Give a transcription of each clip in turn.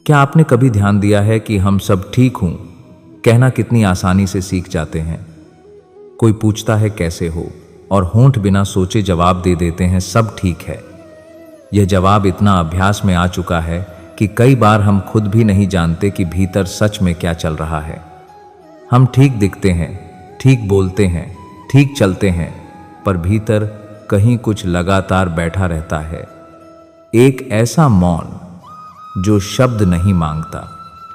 क्या आपने कभी ध्यान दिया है कि हम सब ठीक हूं कहना कितनी आसानी से सीख जाते हैं। कोई पूछता है कैसे हो और होंठ बिना सोचे जवाब दे देते हैं सब ठीक है। यह जवाब इतना अभ्यास में आ चुका है कि कई बार हम खुद भी नहीं जानते कि भीतर सच में क्या चल रहा है। हम ठीक दिखते हैं, ठीक बोलते हैं, ठीक चलते हैं, पर भीतर कहीं कुछ लगातार बैठा रहता है। एक ऐसा मौन जो शब्द नहीं मांगता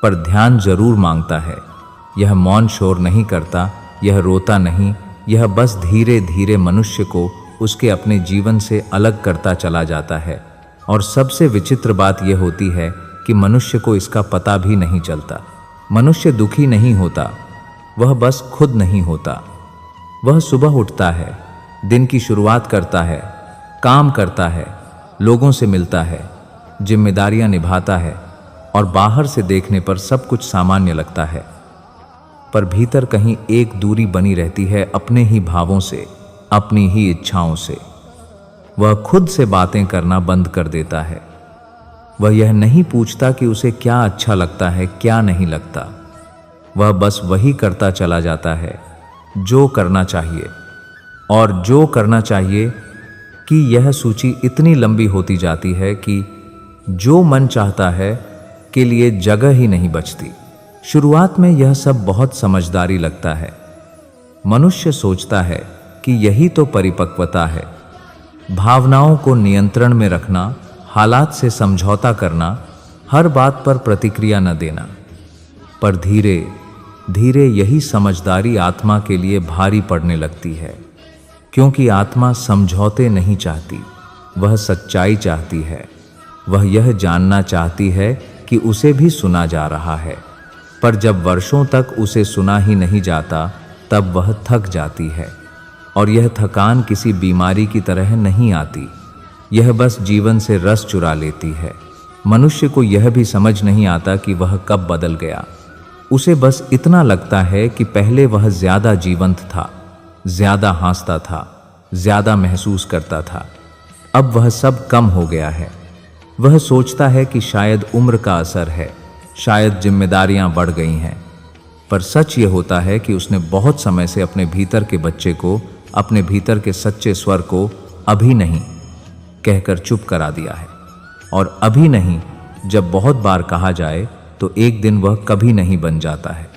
पर ध्यान जरूर मांगता है। यह मौन शोर नहीं करता, यह रोता नहीं, यह बस धीरे धीरे मनुष्य को उसके अपने जीवन से अलग करता चला जाता है। और सबसे विचित्र बात यह होती है कि मनुष्य को इसका पता भी नहीं चलता। मनुष्य दुखी नहीं होता, वह बस खुद नहीं होता। वह सुबह उठता है, दिन की शुरुआत करता है, काम करता है, लोगों से मिलता है, जिम्मेदारियां निभाता है और बाहर से देखने पर सब कुछ सामान्य लगता है, पर भीतर कहीं एक दूरी बनी रहती है अपने ही भावों से, अपनी ही इच्छाओं से। वह खुद से बातें करना बंद कर देता है। वह यह नहीं पूछता कि उसे क्या अच्छा लगता है, क्या नहीं लगता। वह बस वही करता चला जाता है जो करना चाहिए, और जो करना चाहिए कि यह सूची इतनी लंबी होती जाती है कि जो मन चाहता है के लिए जगह ही नहीं बचती। शुरुआत में यह सब बहुत समझदारी लगता है। मनुष्य सोचता है कि यही तो परिपक्वता है, भावनाओं को नियंत्रण में रखना, हालात से समझौता करना, हर बात पर प्रतिक्रिया न देना। पर धीरे धीरे यही समझदारी आत्मा के लिए भारी पड़ने लगती है, क्योंकि आत्मा समझौते नहीं चाहती, वह सच्चाई चाहती है। वह यह जानना चाहती है कि उसे भी सुना जा रहा है। पर जब वर्षों तक उसे सुना ही नहीं जाता, तब वह थक जाती है। और यह थकान किसी बीमारी की तरह नहीं आती, यह बस जीवन से रस चुरा लेती है। मनुष्य को यह भी समझ नहीं आता कि वह कब बदल गया। उसे बस इतना लगता है कि पहले वह ज्यादा जीवंत था, ज्यादा हंसता था, ज्यादा महसूस करता था। अब वह सब कम हो गया है। वह सोचता है कि शायद उम्र का असर है, शायद जिम्मेदारियां बढ़ गई हैं। पर सच ये होता है कि उसने बहुत समय से अपने भीतर के बच्चे को, अपने भीतर के सच्चे स्वर को अभी नहीं कहकर चुप करा दिया है। और अभी नहीं जब बहुत बार कहा जाए तो एक दिन वह कभी नहीं बन जाता है।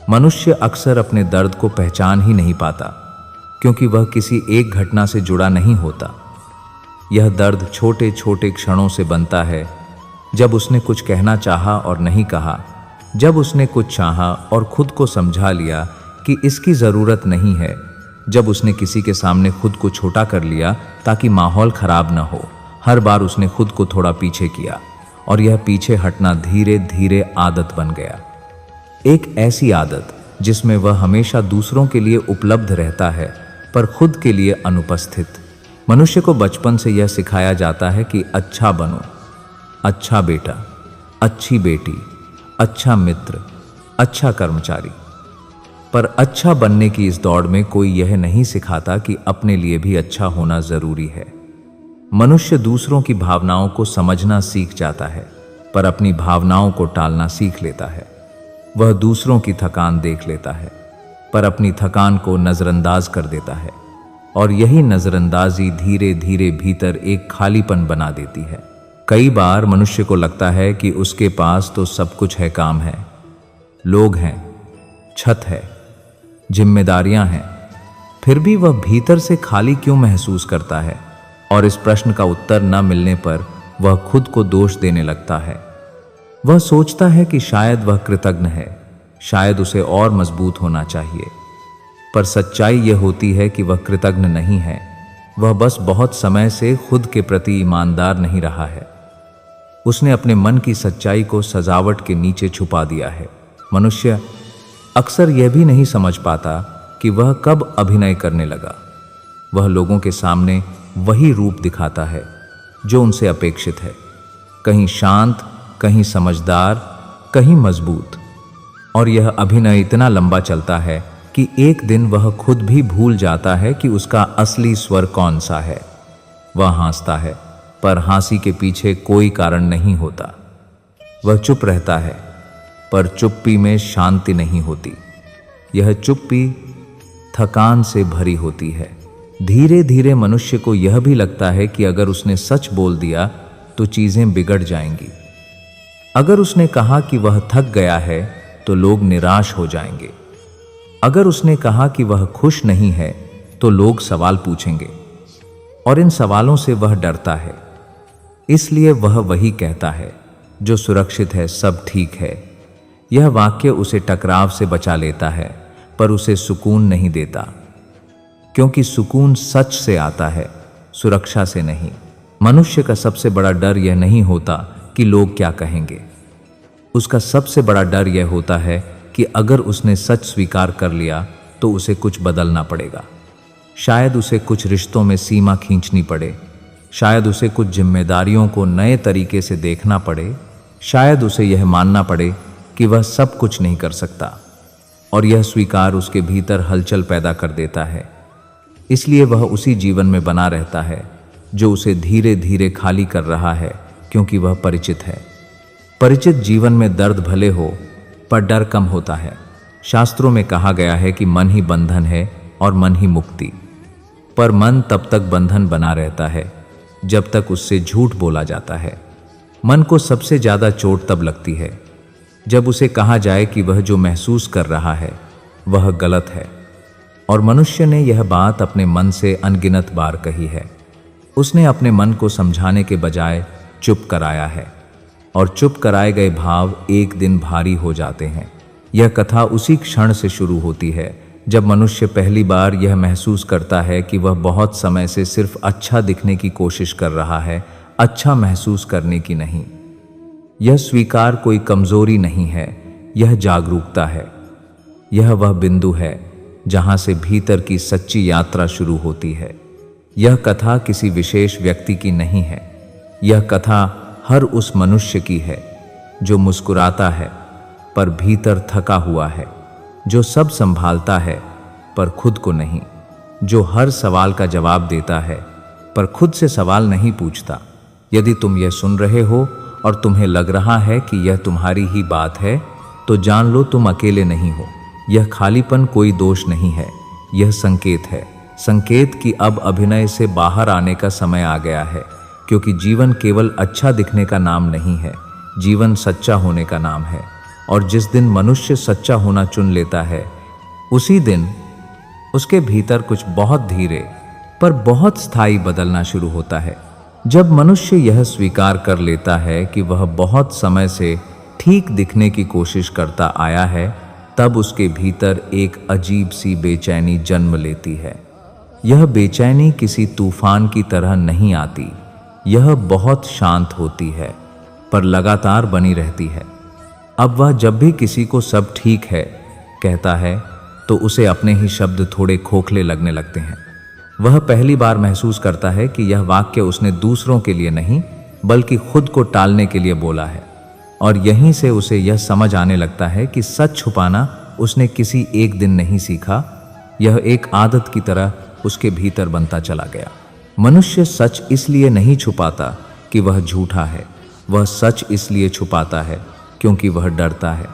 मनुष्य अक्सर अपने दर्द को पहचान ही नहीं पाता, क्योंकि वह किसी एक घटना से जुड़ा नहीं होता। यह दर्द छोटे छोटे क्षणों से बनता है, जब उसने कुछ कहना चाहा और नहीं कहा, जब उसने कुछ चाहा और खुद को समझा लिया कि इसकी ज़रूरत नहीं है, जब उसने किसी के सामने खुद को छोटा कर लिया ताकि माहौल खराब न हो। हर बार उसने खुद को थोड़ा पीछे किया और यह पीछे हटना धीरे धीरे आदत बन गया। एक ऐसी आदत जिसमें वह हमेशा दूसरों के लिए उपलब्ध रहता है पर खुद के लिए अनुपस्थित। मनुष्य को बचपन से यह सिखाया जाता है कि अच्छा बनो, अच्छा बेटा, अच्छी बेटी, अच्छा मित्र, अच्छा कर्मचारी। पर अच्छा बनने की इस दौड़ में कोई यह नहीं सिखाता कि अपने लिए भी अच्छा होना जरूरी है। मनुष्य दूसरों की भावनाओं को समझना सीख जाता है, पर अपनी भावनाओं को टालना सीख लेता है। वह दूसरों की थकान देख लेता है, पर अपनी थकान को नजरअंदाज कर देता है। और यही नजरअंदाजी धीरे धीरे भीतर एक खालीपन बना देती है। कई बार मनुष्य को लगता है कि उसके पास तो सब कुछ है, काम है, लोग हैं, छत है, जिम्मेदारियां हैं, फिर भी वह भीतर से खाली क्यों महसूस करता है। और इस प्रश्न का उत्तर न मिलने पर वह खुद को दोष देने लगता है। वह सोचता है कि शायद वह कृतज्ञ है, शायद उसे और मजबूत होना चाहिए। पर सच्चाई यह होती है कि वह कृतज्ञ नहीं है, वह बस बहुत समय से खुद के प्रति ईमानदार नहीं रहा है। उसने अपने मन की सच्चाई को सजावट के नीचे छुपा दिया है। मनुष्य अक्सर यह भी नहीं समझ पाता कि वह कब अभिनय करने लगा। वह लोगों के सामने वही रूप दिखाता है जो उनसे अपेक्षित है, कहीं शांत, कहीं समझदार, कहीं मजबूत। और यह अभिनय इतना लंबा चलता है कि एक दिन वह खुद भी भूल जाता है कि उसका असली स्वर कौन सा है। वह हंसता है, पर हंसी के पीछे कोई कारण नहीं होता। वह चुप रहता है, पर चुप्पी में शांति नहीं होती। यह चुप्पी थकान से भरी होती है। धीरे धीरे मनुष्य को यह भी लगता है कि अगर उसने सच बोल दिया तो चीजें बिगड़ जाएंगी। अगर उसने कहा कि वह थक गया है तो लोग निराश हो जाएंगे। अगर उसने कहा कि वह खुश नहीं है तो लोग सवाल पूछेंगे, और इन सवालों से वह डरता है। इसलिए वह वही कहता है जो सुरक्षित है, सब ठीक है। यह वाक्य उसे टकराव से बचा लेता है, पर उसे सुकून नहीं देता, क्योंकि सुकून सच से आता है, सुरक्षा से नहीं। मनुष्य का सबसे बड़ा डर यह नहीं होता कि लोग क्या कहेंगे। उसका सबसे बड़ा डर यह होता है कि अगर उसने सच स्वीकार कर लिया तो उसे कुछ बदलना पड़ेगा। शायद उसे कुछ रिश्तों में सीमा खींचनी पड़े, शायद उसे कुछ जिम्मेदारियों को नए तरीके से देखना पड़े, शायद उसे यह मानना पड़े कि वह सब कुछ नहीं कर सकता। और यह स्वीकार उसके भीतर हलचल पैदा कर देता है। इसलिए वह उसी जीवन में बना रहता है जो उसे धीरे धीरे खाली कर रहा है, क्योंकि वह परिचित है। परिचित जीवन में दर्द भले हो, पर डर कम होता है। शास्त्रों में कहा गया है कि मन ही बंधन है और मन ही मुक्ति। पर मन तब तक बंधन बना रहता है जब तक उससे झूठ बोला जाता है। मन को सबसे ज्यादा चोट तब लगती है जब उसे कहा जाए कि वह जो महसूस कर रहा है वह गलत है। और मनुष्य ने यह बात अपने मन से अनगिनत बार कही है। उसने अपने मन को समझाने के बजाय चुप कराया है, और चुप कराए गए भाव एक दिन भारी हो जाते हैं। यह कथा उसी क्षण से शुरू होती है जब मनुष्य पहली बार यह महसूस करता है कि वह बहुत समय से सिर्फ अच्छा दिखने की कोशिश कर रहा है, अच्छा महसूस करने की नहीं। यह स्वीकार कोई कमजोरी नहीं है, यह जागरूकता है। यह वह बिंदु है जहां से भीतर की सच्ची यात्रा शुरू होती है। यह कथा किसी विशेष व्यक्ति की नहीं है, यह कथा हर उस मनुष्य की है जो मुस्कुराता है पर भीतर थका हुआ है, जो सब संभालता है पर खुद को नहीं, जो हर सवाल का जवाब देता है पर खुद से सवाल नहीं पूछता। यदि तुम यह सुन रहे हो और तुम्हें लग रहा है कि यह तुम्हारी ही बात है, तो जान लो तुम अकेले नहीं हो। यह खालीपन कोई दोष नहीं है, यह संकेत है। संकेत कि अब अभिनय से बाहर आने का समय आ गया है, क्योंकि जीवन केवल अच्छा दिखने का नाम नहीं है, जीवन सच्चा होने का नाम है। और जिस दिन मनुष्य सच्चा होना चुन लेता है, उसी दिन उसके भीतर कुछ बहुत धीरे पर बहुत स्थायी बदलना शुरू होता है। जब मनुष्य यह स्वीकार कर लेता है कि वह बहुत समय से ठीक दिखने की कोशिश करता आया है, तब उसके भीतर एक अजीब सी बेचैनी जन्म लेती है। यह बेचैनी किसी तूफान की तरह नहीं आती, यह बहुत शांत होती है पर लगातार बनी रहती है। अब वह जब भी किसी को सब ठीक है कहता है, तो उसे अपने ही शब्द थोड़े खोखले लगने लगते हैं। वह पहली बार महसूस करता है कि यह वाक्य उसने दूसरों के लिए नहीं, बल्कि खुद को टालने के लिए बोला है। और यहीं से उसे यह समझ आने लगता है कि सच छुपाना उसने किसी एक दिन नहीं सीखा, यह एक आदत की तरह उसके भीतर बनता चला गया। मनुष्य सच इसलिए नहीं छुपाता कि वह झूठा है, वह सच इसलिए छुपाता है क्योंकि वह डरता है।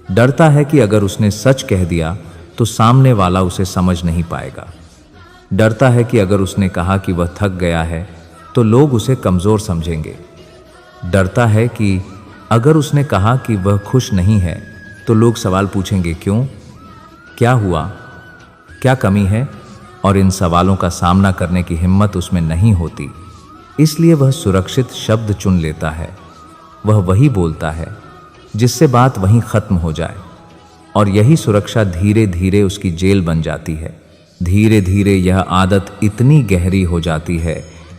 डरता है कि अगर उसने सच कह दिया तो सामने वाला उसे समझ नहीं पाएगा। डरता है कि अगर उसने कहा कि वह थक गया है तो लोग उसे कमजोर समझेंगे। डरता है कि अगर उसने कहा कि वह खुश नहीं है तो लोग सवाल पूछेंगे, क्यों, क्या हुआ, क्या कमी है। और इन सवालों का सामना करने की हिम्मत उसमें नहीं होती, इसलिए वह सुरक्षित शब्द चुन लेता है। वह वही बोलता है जिससे बात वहीं खत्म हो जाए। और यही सुरक्षा धीरे धीरे उसकी जेल बन जाती है। धीरे धीरे यह आदत इतनी गहरी हो जाती है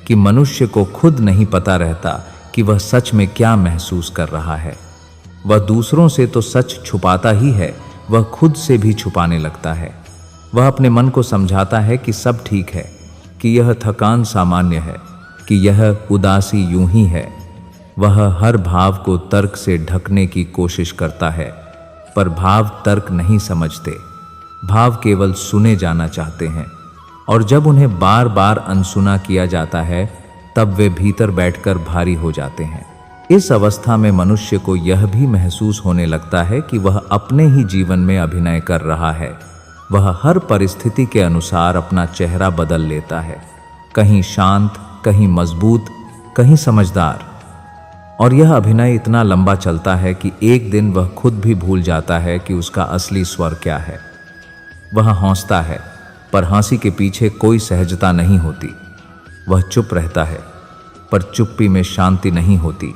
कि मनुष्य को खुद नहीं पता रहता कि वह सच में क्या महसूस कर रहा है। वह दूसरों से तो सच छुपाता ही है, वह खुद से भी छुपाने लगता है। वह अपने मन को समझाता है कि सब ठीक है, कि यह थकान सामान्य है, कि यह उदासी यूं ही है। वह हर भाव को तर्क से ढकने की कोशिश करता है, पर भाव तर्क नहीं समझते, भाव केवल सुने जाना चाहते हैं। और जब उन्हें बार बार अनसुना किया जाता है, तब वे भीतर बैठकर भारी हो जाते हैं। इस अवस्था में मनुष्य को यह भी महसूस होने लगता है कि वह अपने ही जीवन में अभिनय कर रहा है। वह हर परिस्थिति के अनुसार अपना चेहरा बदल लेता है, कहीं शांत, कहीं मजबूत, कहीं समझदार। और यह अभिनय इतना लंबा चलता है कि एक दिन वह खुद भी भूल जाता है कि उसका असली स्वर क्या है। वह हंसता है, पर हंसी के पीछे कोई सहजता नहीं होती। वह चुप रहता है, पर चुप्पी में शांति नहीं होती।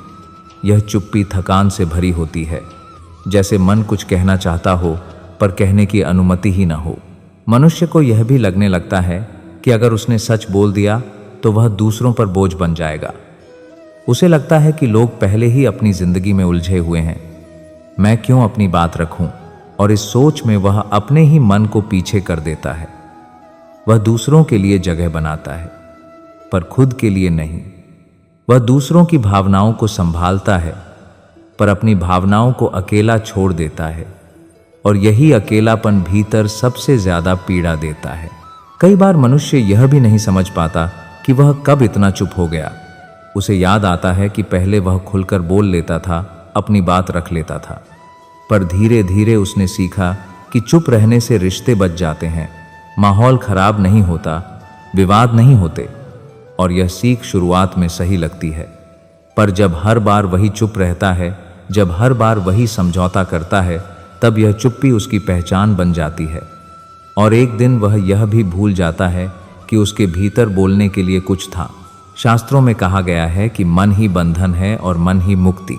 यह चुप्पी थकान से भरी होती है, जैसे मन कुछ कहना चाहता हो पर कहने की अनुमति ही न हो। मनुष्य को यह भी लगने लगता है कि अगर उसने सच बोल दिया तो वह दूसरों पर बोझ बन जाएगा। उसे लगता है कि लोग पहले ही अपनी जिंदगी में उलझे हुए हैं, मैं क्यों अपनी बात रखूं, और इस सोच में वह अपने ही मन को पीछे कर देता है। वह दूसरों के लिए जगह बनाता है, पर खुद के लिए नहीं। वह दूसरों की भावनाओं को संभालता है, पर अपनी भावनाओं को अकेला छोड़ देता है, और यही अकेलापन भीतर सबसे ज्यादा पीड़ा देता है। कई बार मनुष्य यह भी नहीं समझ पाता कि वह कब इतना चुप हो गया। उसे याद आता है कि पहले वह खुलकर बोल लेता था, अपनी बात रख लेता था, पर धीरे धीरे उसने सीखा कि चुप रहने से रिश्ते बच जाते हैं, माहौल खराब नहीं होता, विवाद नहीं होते। और यह सीख शुरुआत में सही लगती है, पर जब हर बार वही चुप रहता है, जब हर बार वही समझौता करता है, तब यह चुप्पी उसकी पहचान बन जाती है। और एक दिन वह यह भी भूल जाता है कि उसके भीतर बोलने के लिए कुछ था। शास्त्रों में कहा गया है कि मन ही बंधन है और मन ही मुक्ति।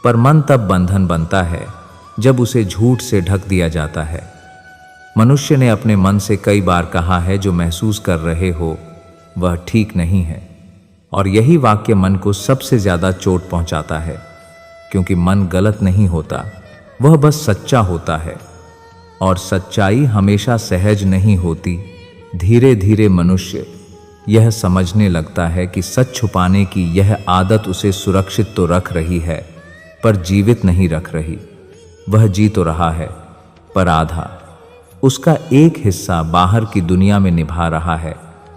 पर मन तब बंधन बनता है जब उसे झूठ से ढक दिया जाता है। मनुष्य ने अपने मन से कई बार कहा है, जो महसूस कर रहे हो वह ठीक नहीं है। और यही वाक्य मन को सबसे ज्यादा चोट पहुंचाता है, क्योंकि मन गलत नहीं होता, वह बस सच्चा होता है। और सच्चाई हमेशा सहज नहीं होती। धीरे धीरे मनुष्य यह समझने लगता है कि सच छुपाने की यह आदत उसे सुरक्षित तो रख रही है, पर जीवित नहीं रख रही। वह जी तो रहा है, पर आधा। उसका एक हिस्सा बाहर की दुनिया में निभा रहा है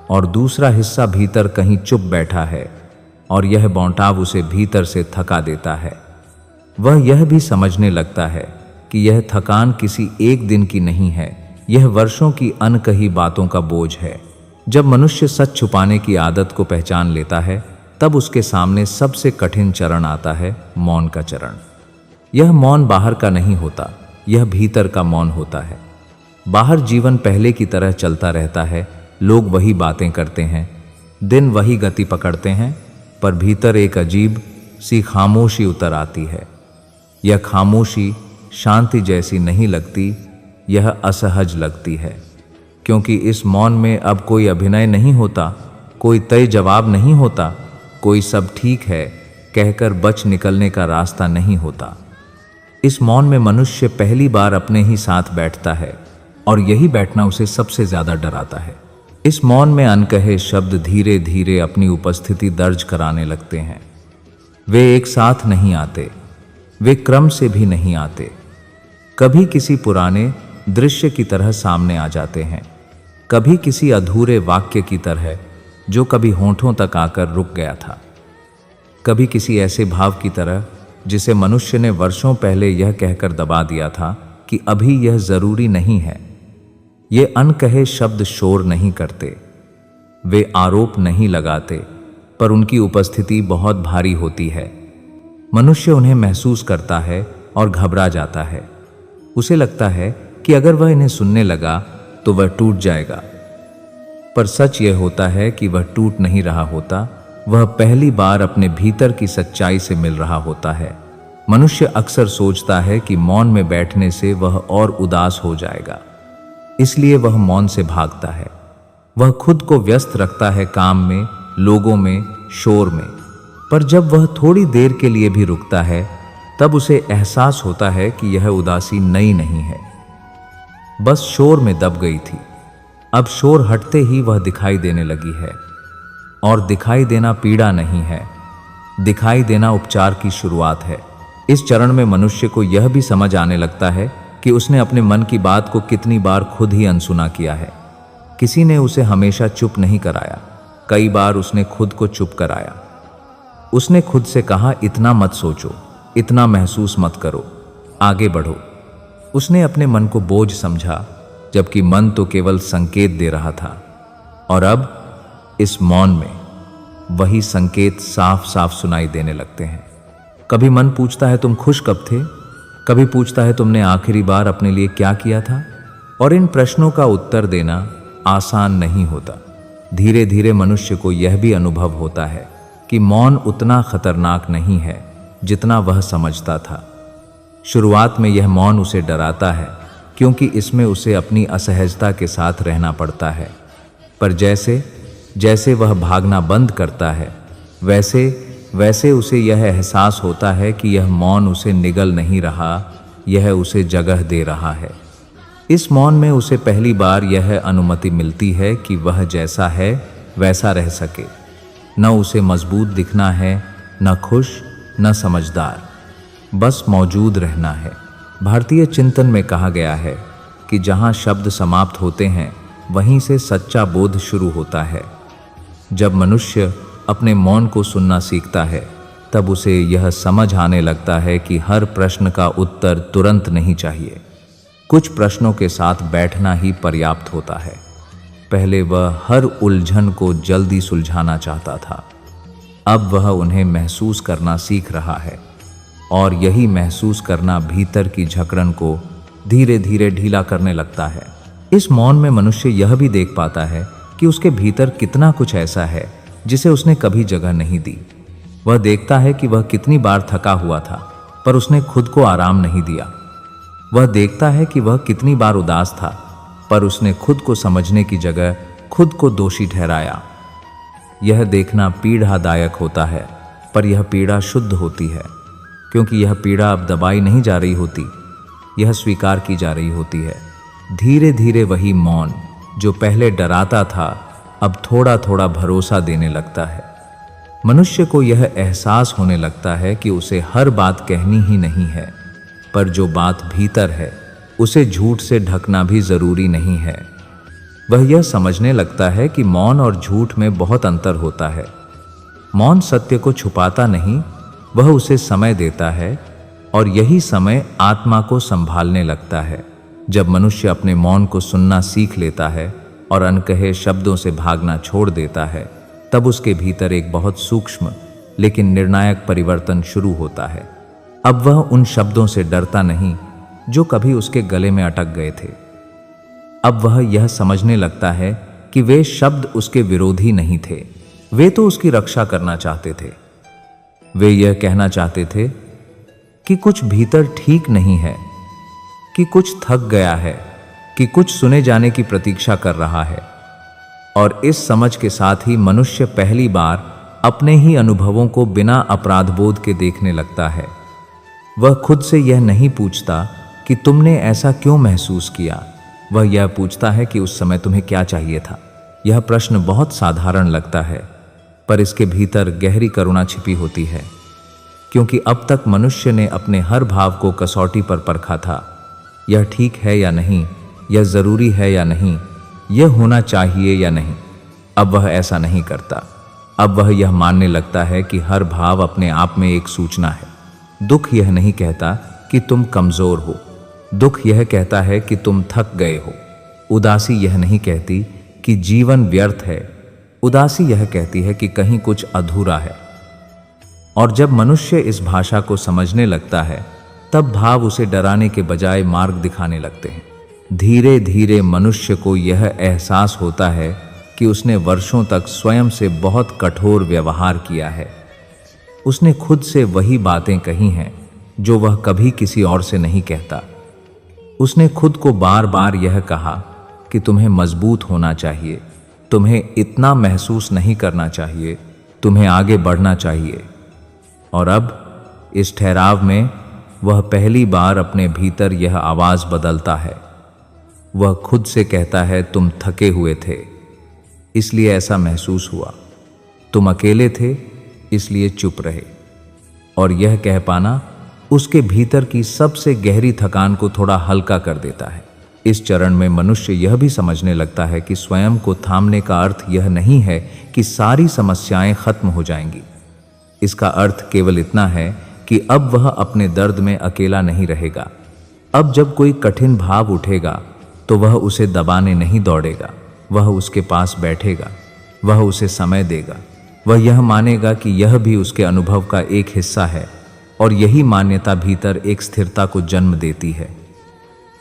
और दूसरा हिस्सा भीतर कहीं चुप बैठा है, और यह बौंटाव उसे भीतर से थका देता है। वह यह भी समझने लगता है कि यह थकान किसी एक दिन की नहीं है, यह वर्षों की अनकही बातों का बोझ है। जब मनुष्य सच छुपाने की आदत को पहचान लेता है, तब उसके सामने सबसे कठिन चरण आता है, मौन का चरण। यह मौन बाहर का नहीं होता, यह भीतर का मौन होता है। बाहर जीवन पहले की तरह चलता रहता है, लोग वही बातें करते हैं, दिन वही गति पकड़ते हैं, पर भीतर एक अजीब सी खामोशी उतर आती है। यह खामोशी शांति जैसी नहीं लगती, यह असहज लगती है, क्योंकि इस मौन में अब कोई अभिनय नहीं होता, कोई तय जवाब नहीं होता, कोई सब ठीक है कहकर बच निकलने का रास्ता नहीं होता। इस मौन में मनुष्य पहली बार अपने ही साथ बैठता है, और यही बैठना उसे सबसे ज्यादा डराता है। इस मौन में अनकहे शब्द धीरे धीरे अपनी उपस्थिति दर्ज कराने लगते हैं। वे एक साथ नहीं आते, वे क्रम से भी नहीं आते। कभी किसी पुराने दृश्य की तरह सामने आ जाते हैं, कभी किसी अधूरे वाक्य की तरह जो कभी होंठों तक आकर रुक गया था, कभी किसी ऐसे भाव की तरह जिसे मनुष्य ने वर्षों पहले यह कहकर दबा दिया था कि अभी यह जरूरी नहीं है। ये अनकहे शब्द शोर नहीं करते, वे आरोप नहीं लगाते, पर उनकी उपस्थिति बहुत भारी होती है। मनुष्य उन्हें महसूस करता है और घबरा जाता है। उसे लगता है कि अगर वह इन्हें सुनने लगा तो वह टूट जाएगा, पर सच यह होता है कि वह टूट नहीं रहा होता, वह पहली बार अपने भीतर की सच्चाई से मिल रहा होता है। मनुष्य अक्सर सोचता है कि मौन में बैठने से वह और उदास हो जाएगा, इसलिए वह मौन से भागता है। वह खुद को व्यस्त रखता है काम में, लोगों में, शोर में। पर जब वह थोड़ी देर के लिए भी रुकता है, तब उसे एहसास होता है कि यह उदासी नई नहीं है, बस शोर में दब गई थी। अब शोर हटते ही वह दिखाई देने लगी है, और दिखाई देना पीड़ा नहीं है, दिखाई देना उपचार की शुरुआत है। इस चरण में मनुष्य को यह भी समझ आने लगता है कि उसने अपने मन की बात को कितनी बार खुद ही अनसुना किया है। किसी ने उसे हमेशा चुप नहीं कराया, कई बार उसने खुद को चुप कराया। उसने खुद से कहा, इतना मत सोचो, इतना महसूस मत करो, आगे बढ़ो। उसने अपने मन को बोझ समझा, जबकि मन तो केवल संकेत दे रहा था। और अब इस मौन में वही संकेत साफ साफ सुनाई देने लगते हैं। कभी मन पूछता है, तुम खुश कब थे? कभी पूछता है, तुमने आखिरी बार अपने लिए क्या किया था? और इन प्रश्नों का उत्तर देना आसान नहीं होता। धीरे धीरे मनुष्य को यह भी अनुभव होता है कि मौन उतना खतरनाक नहीं है जितना वह समझता था। शुरुआत में यह मौन उसे डराता है, क्योंकि इसमें उसे अपनी असहजता के साथ रहना पड़ता है। पर जैसे जैसे वह भागना बंद करता है, वैसे वैसे उसे यह एहसास होता है कि यह मौन उसे निगल नहीं रहा, यह उसे जगह दे रहा है। इस मौन में उसे पहली बार यह अनुमति मिलती है कि वह जैसा है वैसा रह सके। न उसे मजबूत दिखना है, न खुश, न समझदार, बस मौजूद रहना है। भारतीय चिंतन में कहा गया है कि जहाँ शब्द समाप्त होते हैं, वहीं से सच्चा बोध शुरू होता है। जब मनुष्य अपने मौन को सुनना सीखता है, तब उसे यह समझ आने लगता है कि हर प्रश्न का उत्तर तुरंत नहीं चाहिए। कुछ प्रश्नों के साथ बैठना ही पर्याप्त होता है। पहले वह हर उलझन को जल्दी सुलझाना चाहता था, अब वह उन्हें महसूस करना सीख रहा है। और यही महसूस करना भीतर की जकड़न को धीरे धीरे ढीला करने लगता है। इस मौन में मनुष्य यह भी देख पाता है कि उसके भीतर कितना कुछ ऐसा है जिसे उसने कभी जगह नहीं दी। वह देखता है कि वह कितनी बार थका हुआ था, पर उसने खुद को आराम नहीं दिया। वह देखता है कि वह कितनी बार उदास था, पर उसने खुद को समझने की जगह खुद को दोषी ठहराया। यह देखना पीड़ादायक होता है, पर यह पीड़ा शुद्ध होती है, क्योंकि यह पीड़ा अब दबाई नहीं जा रही होती, यह स्वीकार की जा रही होती है। धीरे धीरे वही मौन जो पहले डराता था, अब थोड़ा थोड़ा भरोसा देने लगता है। मनुष्य को यह एहसास होने लगता है कि उसे हर बात कहनी ही नहीं है, पर जो बात भीतर है उसे झूठ से ढकना भी जरूरी नहीं है। वह यह समझने लगता है कि मौन और झूठ में बहुत अंतर होता है। मौन सत्य को छुपाता नहीं, वह उसे समय देता है, और यही समय आत्मा को संभालने लगता है। जब मनुष्य अपने मौन को सुनना सीख लेता है और अनकहे शब्दों से भागना छोड़ देता है, तब उसके भीतर एक बहुत सूक्ष्म लेकिन निर्णायक परिवर्तन शुरू होता है। अब वह उन शब्दों से डरता नहीं जो कभी उसके गले में अटक गए थे। अब वह यह समझने लगता है कि वे शब्द उसके विरोधी नहीं थे, वे तो उसकी रक्षा करना चाहते थे। वे यह कहना चाहते थे कि कुछ भीतर ठीक नहीं है, कि कुछ थक गया है, कि कुछ सुने जाने की प्रतीक्षा कर रहा है। और इस समझ के साथ ही मनुष्य पहली बार अपने ही अनुभवों को बिना अपराधबोध के देखने लगता है। वह खुद से यह नहीं पूछता कि तुमने ऐसा क्यों महसूस किया, वह यह पूछता है कि उस समय तुम्हें क्या चाहिए था। यह प्रश्न बहुत साधारण लगता है, पर इसके भीतर गहरी करुणा छिपी होती है, क्योंकि अब तक मनुष्य ने अपने हर भाव को कसौटी पर परखा था। यह ठीक है या नहीं, यह जरूरी है या नहीं, यह होना चाहिए या नहीं। अब वह ऐसा नहीं करता। अब वह यह मानने लगता है कि हर भाव अपने आप में एक सूचना है। दुख यह नहीं कहता कि तुम कमजोर हो, दुख यह कहता है कि तुम थक गए हो। उदासी यह नहीं कहती कि जीवन व्यर्थ है, उदासी यह कहती है कि कहीं कुछ अधूरा है। और जब मनुष्य इस भाषा को समझने लगता है, तब भाव उसे डराने के बजाय मार्ग दिखाने लगते हैं। धीरे धीरे मनुष्य को यह एहसास होता है कि उसने वर्षों तक स्वयं से बहुत कठोर व्यवहार किया है। उसने खुद से वही बातें कही हैं जो वह कभी किसी और से नहीं कहता। उसने खुद को बार बार यह कहा कि तुम्हें मजबूत होना चाहिए, तुम्हें इतना महसूस नहीं करना चाहिए, तुम्हें आगे बढ़ना चाहिए। और अब इस ठहराव में वह पहली बार अपने भीतर यह आवाज बदलता है। वह खुद से कहता है, तुम थके हुए थे, इसलिए ऐसा महसूस हुआ। तुम अकेले थे, इसलिए चुप रहे। और यह कह पाना उसके भीतर की सबसे गहरी थकान को थोड़ा हल्का कर देता है। इस चरण में मनुष्य यह भी समझने लगता है कि स्वयं को थामने का अर्थ यह नहीं है कि सारी समस्याएं खत्म हो जाएंगी। इसका अर्थ केवल इतना है कि अब वह अपने दर्द में अकेला नहीं रहेगा। अब जब कोई कठिन भाव उठेगा तो वह उसे दबाने नहीं दौड़ेगा, वह उसके पास बैठेगा, वह उसे समय देगा। वह यह मानेगा कि यह भी उसके अनुभव का एक हिस्सा है, और यही मान्यता भीतर एक स्थिरता को जन्म देती है।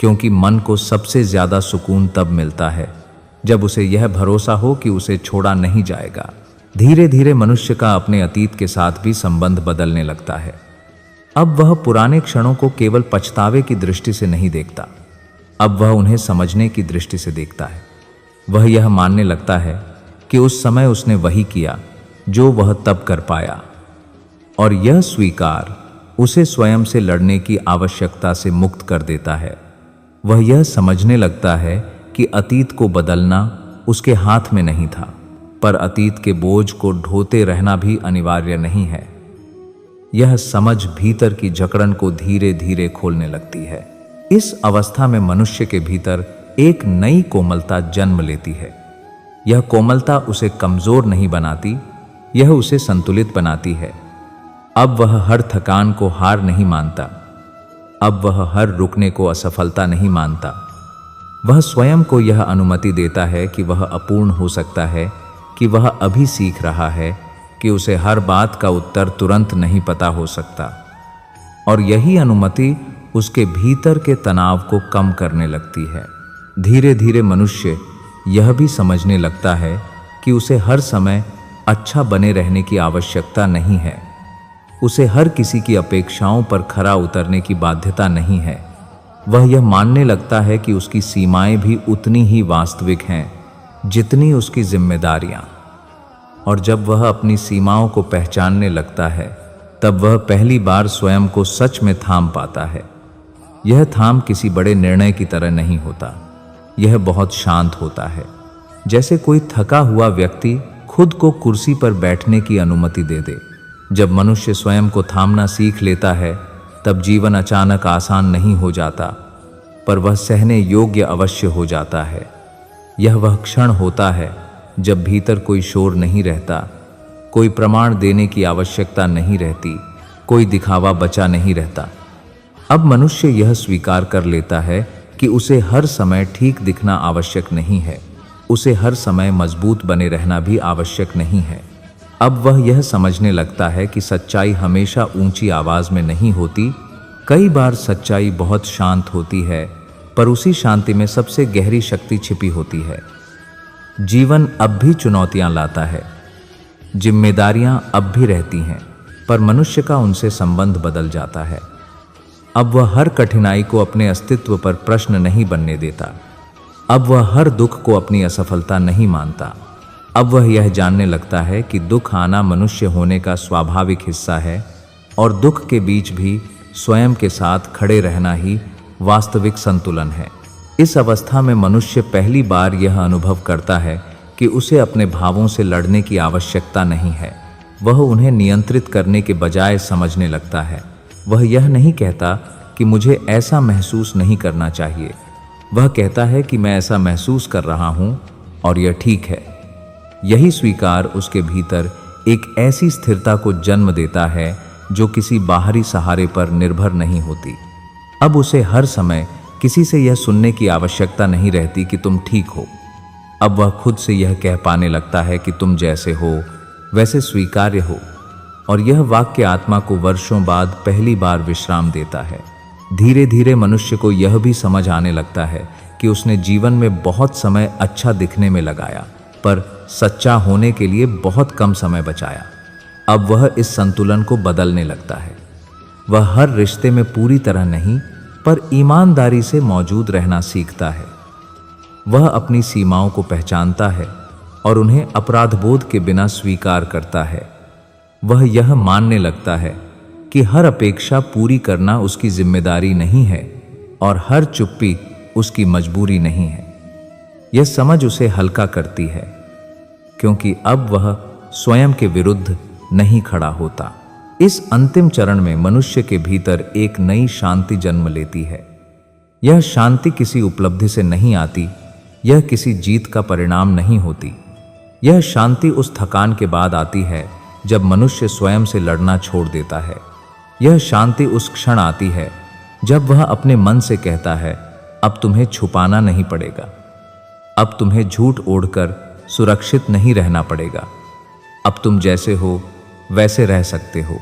क्योंकि मन को सबसे ज्यादा सुकून तब मिलता है जब उसे यह भरोसा हो कि उसे छोड़ा नहीं जाएगा। धीरे धीरे मनुष्य का अपने अतीत के साथ भी संबंध बदलने लगता है। अब वह पुराने क्षणों को केवल पछतावे की दृष्टि से नहीं देखता, अब वह उन्हें समझने की दृष्टि से देखता है। वह यह मानने लगता है कि उस समय उसने वही किया जो वह तब कर पाया, और यह स्वीकार उसे स्वयं से लड़ने की आवश्यकता से मुक्त कर देता है। वह यह समझने लगता है कि अतीत को बदलना उसके हाथ में नहीं था, पर अतीत के बोझ को ढोते रहना भी अनिवार्य नहीं है। यह समझ भीतर की जकड़न को धीरे धीरे खोलने लगती है। इस अवस्था में मनुष्य के भीतर एक नई कोमलता जन्म लेती है। यह कोमलता उसे कमजोर नहीं बनाती, यह उसे संतुलित बनाती है। अब वह हर थकान को हार नहीं मानता, अब वह हर रुकने को असफलता नहीं मानता। वह स्वयं को यह अनुमति देता है कि वह अपूर्ण हो सकता है, कि वह अभी सीख रहा है, कि उसे हर बात का उत्तर तुरंत नहीं पता हो सकता। और यही अनुमति उसके भीतर के तनाव को कम करने लगती है। धीरे धीरे मनुष्य यह भी समझने लगता है कि उसे हर समय अच्छा बने रहने की आवश्यकता नहीं है, उसे हर किसी की अपेक्षाओं पर खरा उतरने की बाध्यता नहीं है। वह यह मानने लगता है कि उसकी सीमाएं भी उतनी ही वास्तविक हैं जितनी उसकी जिम्मेदारियां। और जब वह अपनी सीमाओं को पहचानने लगता है, तब वह पहली बार स्वयं को सच में थाम पाता है। यह थाम किसी बड़े निर्णय की तरह नहीं होता, यह बहुत शांत होता है। जैसे कोई थका हुआ व्यक्ति खुद को कुर्सी पर बैठने की अनुमति दे दे। जब मनुष्य स्वयं को थामना सीख लेता है, तब जीवन अचानक आसान नहीं हो जाता, पर वह सहने योग्य अवश्य हो जाता है। यह वह क्षण होता है जब भीतर कोई शोर नहीं रहता, कोई प्रमाण देने की आवश्यकता नहीं रहती, कोई दिखावा बचा नहीं रहता। अब मनुष्य यह स्वीकार कर लेता है कि उसे हर समय ठीक दिखना आवश्यक नहीं है, उसे हर समय मजबूत बने रहना भी आवश्यक नहीं है। अब वह यह समझने लगता है कि सच्चाई हमेशा ऊंची आवाज में नहीं होती, कई बार सच्चाई बहुत शांत होती है, पर उसी शांति में सबसे गहरी शक्ति छिपी होती है। जीवन अब भी चुनौतियां लाता है, जिम्मेदारियां अब भी रहती हैं, पर मनुष्य का उनसे संबंध बदल जाता है। अब वह हर कठिनाई को अपने अस्तित्व पर प्रश्न नहीं बनने देता, अब वह हर दुख को अपनी असफलता नहीं मानता। अब वह यह जानने लगता है कि दुख आना मनुष्य होने का स्वाभाविक हिस्सा है, और दुख के बीच भी स्वयं के साथ खड़े रहना ही वास्तविक संतुलन है। इस अवस्था में मनुष्य पहली बार यह अनुभव करता है कि उसे अपने भावों से लड़ने की आवश्यकता नहीं है। वह उन्हें नियंत्रित करने के बजाय समझने लगता है। वह यह नहीं कहता कि मुझे ऐसा महसूस नहीं करना चाहिए, वह कहता है कि मैं ऐसा महसूस कर रहा हूं और यह ठीक है। यही स्वीकार उसके भीतर एक ऐसी स्थिरता को जन्म देता है जो किसी बाहरी सहारे पर निर्भर नहीं होती। अब उसे हर समय किसी से यह सुनने की आवश्यकता नहीं रहती कि तुम ठीक हो। अब वह खुद से यह कह पाने लगता है कि तुम जैसे हो वैसे स्वीकार्य हो, और यह वाक्य आत्मा को वर्षों बाद पहली बार विश्राम देता है। धीरे धीरे मनुष्य को यह भी समझ आने लगता है कि उसने जीवन में बहुत समय अच्छा दिखने में लगाया, पर सच्चा होने के लिए बहुत कम समय बचाया। अब वह इस संतुलन को बदलने लगता है। वह हर रिश्ते में पूरी तरह नहीं, पर ईमानदारी से मौजूद रहना सीखता है। वह अपनी सीमाओं को पहचानता है और उन्हें अपराधबोध के बिना स्वीकार करता है। वह यह मानने लगता है कि हर अपेक्षा पूरी करना उसकी जिम्मेदारी नहीं है और हर चुप्पी उसकी मजबूरी नहीं है। यह समझ उसे हल्का करती है, क्योंकि अब वह स्वयं के विरुद्ध नहीं खड़ा होता। इस अंतिम चरण में मनुष्य के भीतर एक नई शांति जन्म लेती है। यह शांति किसी उपलब्धि से नहीं आती, यह किसी जीत का परिणाम नहीं होती। यह शांति उस थकान के बाद आती है जब मनुष्य स्वयं से लड़ना छोड़ देता है। यह शांति उस क्षण आती है जब वह अपने मन से कहता है, अब तुम्हें छुपाना नहीं पड़ेगा, अब तुम्हें झूठ ओढ़कर सुरक्षित नहीं रहना पड़ेगा, अब तुम जैसे हो वैसे रह सकते हो।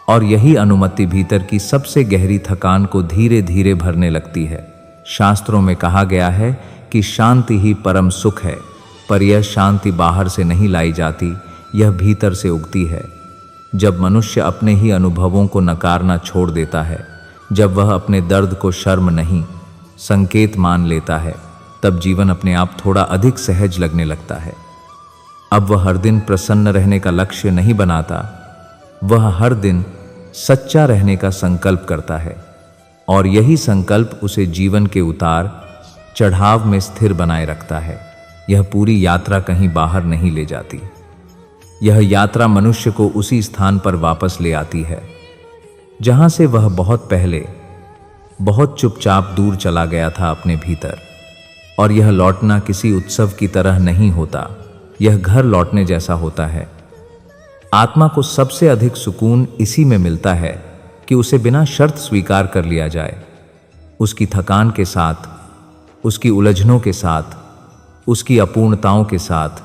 और यही अनुमति भीतर की सबसे गहरी थकान को धीरे धीरे भरने लगती है। शास्त्रों में कहा गया है कि शांति ही परम सुख है, पर यह शांति बाहर से नहीं लाई जाती, यह भीतर से उगती है। जब मनुष्य अपने ही अनुभवों को नकारना छोड़ देता है, जब वह अपने दर्द को शर्म नहीं संकेत मान लेता है, तब जीवन अपने आप थोड़ा अधिक सहज लगने लगता है। अब वह हर दिन प्रसन्न रहने का लक्ष्य नहीं बनाता, वह हर दिन सच्चा रहने का संकल्प करता है, और यही संकल्प उसे जीवन के उतार चढ़ाव में स्थिर बनाए रखता है। यह पूरी यात्रा कहीं बाहर नहीं ले जाती, यह यात्रा मनुष्य को उसी स्थान पर वापस ले आती है जहां से वह बहुत पहले बहुत चुपचाप दूर चला गया था अपने भीतर। और यह लौटना किसी उत्सव की तरह नहीं होता, यह घर लौटने जैसा होता है। आत्मा को सबसे अधिक सुकून इसी में मिलता है कि उसे बिना शर्त स्वीकार कर लिया जाए, उसकी थकान के साथ, उसकी उलझनों के साथ, उसकी अपूर्णताओं के साथ।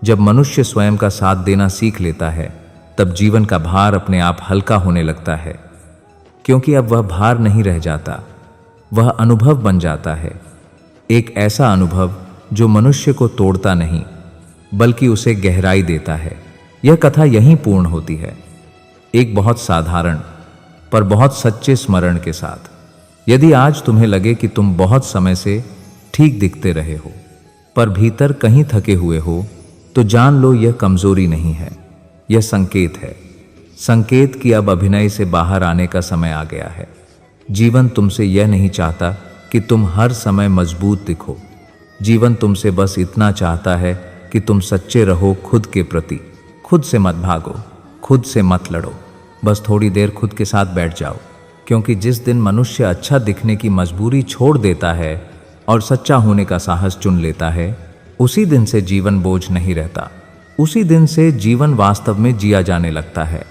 जब मनुष्य स्वयं का साथ देना सीख लेता है, तब जीवन का भार अपने आप हल्का होने लगता है, क्योंकि अब वह भार नहीं रह जाता, वह अनुभव बन जाता है। एक ऐसा अनुभव जो मनुष्य को तोड़ता नहीं बल्कि उसे गहराई देता है। यह कथा यहीं पूर्ण होती है, एक बहुत साधारण पर बहुत सच्चे स्मरण के साथ। यदि आज तुम्हें लगे कि तुम बहुत समय से ठीक दिखते रहे हो पर भीतर कहीं थके हुए हो, तो जान लो यह कमजोरी नहीं है, यह संकेत है। संकेत कि अब अभिनय से बाहर आने का समय आ गया है। जीवन तुमसे यह नहीं चाहता कि तुम हर समय मजबूत दिखो, जीवन तुमसे बस इतना चाहता है कि तुम सच्चे रहो खुद के प्रति। खुद से मत भागो, खुद से मत लड़ो, बस थोड़ी देर खुद के साथ बैठ जाओ, क्योंकि जिस दिन मनुष्य अच्छा दिखने की मजबूरी छोड़ देता है और सच्चा होने का साहस चुन लेता है, उसी दिन से जीवन बोझ नहीं रहता, उसी दिन से जीवन वास्तव में जिया जाने लगता है।